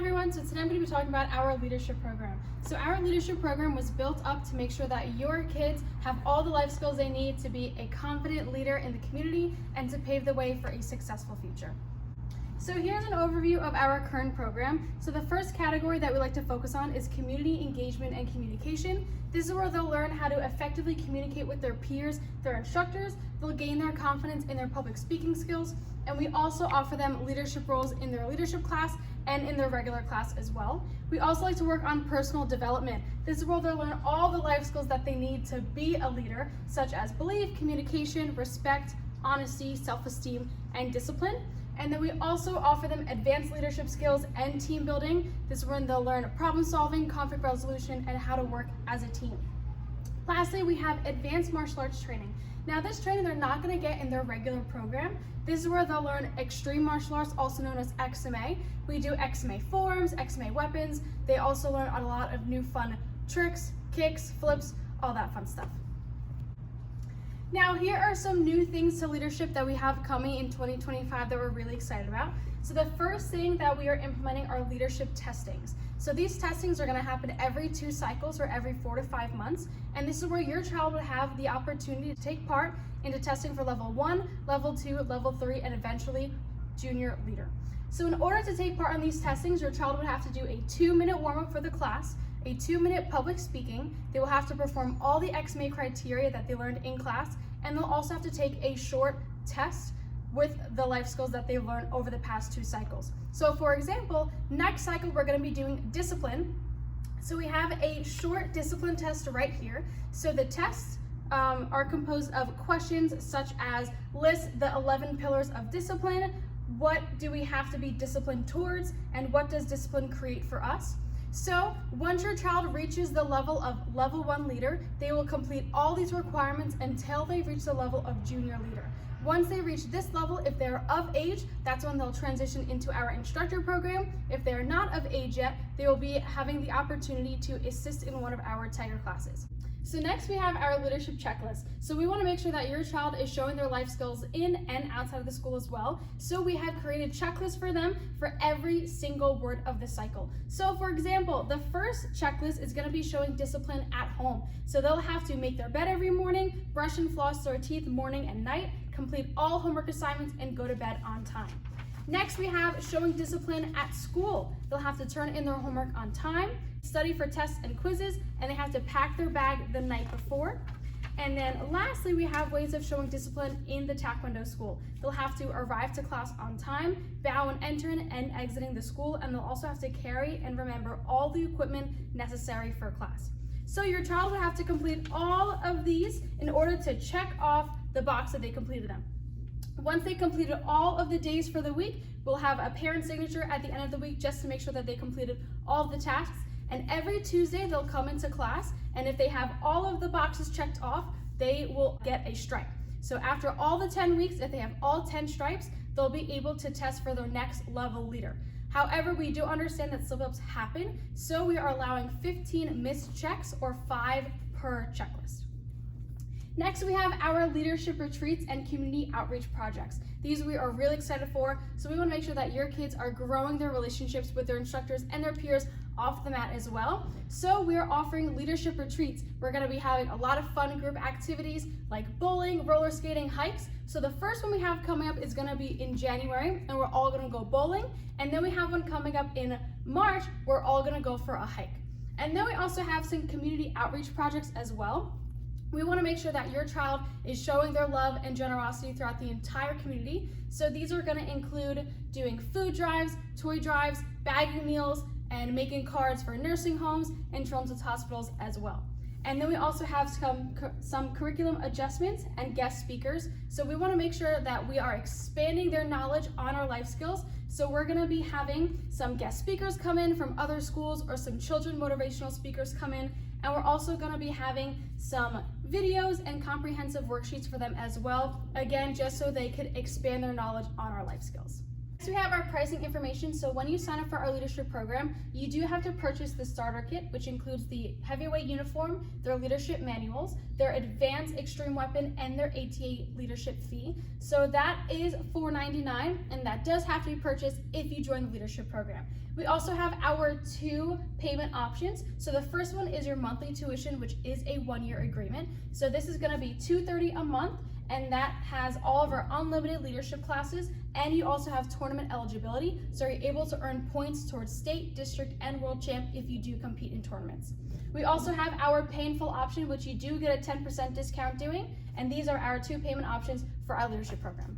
everyone, so today I'm going to be talking about our leadership program. So our leadership program was built up to make sure that your kids have all the life skills they need to be a confident leader in the community and to pave the way for a successful future. So here's an overview of our current program. So the first category that we like to focus on is community engagement and communication. This is where they'll learn how to effectively communicate with their peers, their instructors. They'll gain their confidence in their public speaking skills. And we also offer them leadership roles in their leadership class and in their regular class as well. We also like to work on personal development. This is where they'll learn all the life skills that they need to be a leader, such as belief, communication, respect, honesty, self-esteem, and discipline. And then we also offer them advanced leadership skills and team building. This is when they'll learn problem solving, conflict resolution, and how to work as a team. Lastly, we have advanced martial arts training. Now this training they're not going to get in their regular program. This is where they'll learn extreme martial arts, also known as XMA. We do XMA forms, XMA weapons. They also learn a lot of new fun tricks, kicks, flips, all that fun stuff. Now here are some new things to leadership that we have coming in 2025 that we're really excited about. So the first thing that we are implementing are leadership testings. So these testings are going to happen every 2 cycles or every 4 to 5 months. And this is where your child will have the opportunity to take part into testing for level 1, level 2, level 3, and eventually junior leader. So in order to take part in these testings, your child would have to do a 2-minute warm-up for the class, a 2-minute public speaking. They will have to perform all the XMA criteria that they learned in class, and they'll also have to take a short test with the life skills that they've learned over the past 2 cycles. So for example, next cycle we're going to be doing discipline. So we have a short discipline test right here. So the tests are composed of questions such as list the 11 pillars of discipline, what do we have to be disciplined towards, and what does discipline create for us? So once your child reaches the level of level 1 leader, they will complete all these requirements until they reach the level of junior leader. Once they reach this level, if they're of age, that's when they'll transition into our instructor program. If they're not of age yet, they will be having the opportunity to assist in one of our Tiger classes. So next we have our leadership checklist. So we want to make sure that your child is showing their life skills in and outside of the school as well. So we have created checklists for them for every single word of the cycle. So for example, the first checklist is going to be showing discipline at home. So they'll have to make their bed every morning, brush and floss their teeth morning and night, complete all homework assignments, and go to bed on time. Next, we have showing discipline at school. They'll have to turn in their homework on time, study for tests and quizzes, and they have to pack their bag the night before. And then lastly, we have ways of showing discipline in the Taekwondo school. They'll have to arrive to class on time, bow when entering and exiting the school, and they'll also have to carry and remember all the equipment necessary for class. So your child will have to complete all of these in order to check off the box that they completed them. Once they completed all of the days for the week, we'll have a parent signature at the end of the week just to make sure that they completed all of the tasks. And every Tuesday they'll come into class, and if they have all of the boxes checked off, they will get a stripe. So after all the 10 weeks, if they have all 10 stripes, they'll be able to test for their next level leader. However, we do understand that slip-ups happen, so we are allowing 15 missed checks or 5 per checklist. Next, we have our leadership retreats and community outreach projects. These we are really excited for, so we want to make sure that your kids are growing their relationships with their instructors and their peers off the mat as well. So we are offering leadership retreats. We're going to be having a lot of fun group activities like bowling, roller skating, hikes. So the first one we have coming up is going to be in January, and we're all going to go bowling. And then we have one coming up in March. We're all going to go for a hike. And then we also have some community outreach projects as well. We want to make sure that your child is showing their love and generosity throughout the entire community. So these are going to include doing food drives, toy drives, bagging meals, and making cards for nursing homes and children's hospitals as well. And then we also have some curriculum adjustments and guest speakers. So we want to make sure that we are expanding their knowledge on our life skills. So we're going to be having some guest speakers come in from other schools or some children motivational speakers come in. And we're also going to be having some videos and comprehensive worksheets for them as well. Again, just so they could expand their knowledge on our life skills. Next, we have our pricing information. So when you sign up for our leadership program, you do have to purchase the starter kit, which includes the heavyweight uniform, their leadership manuals, their advanced extreme weapon, and their ATA leadership fee. So that is $4.99, and that does have to be purchased if you join the leadership program. We also have our 2 payment options. So the first one is your monthly tuition, which is a 1-year agreement. So this is going to be $230 a month, and that has all of our unlimited leadership classes, and you also have tournament eligibility, so you're able to earn points towards state, district, and world champ if you do compete in tournaments. We also have our pay in full option, which you do get a 10% discount doing, and these are our 2 payment options for our leadership program.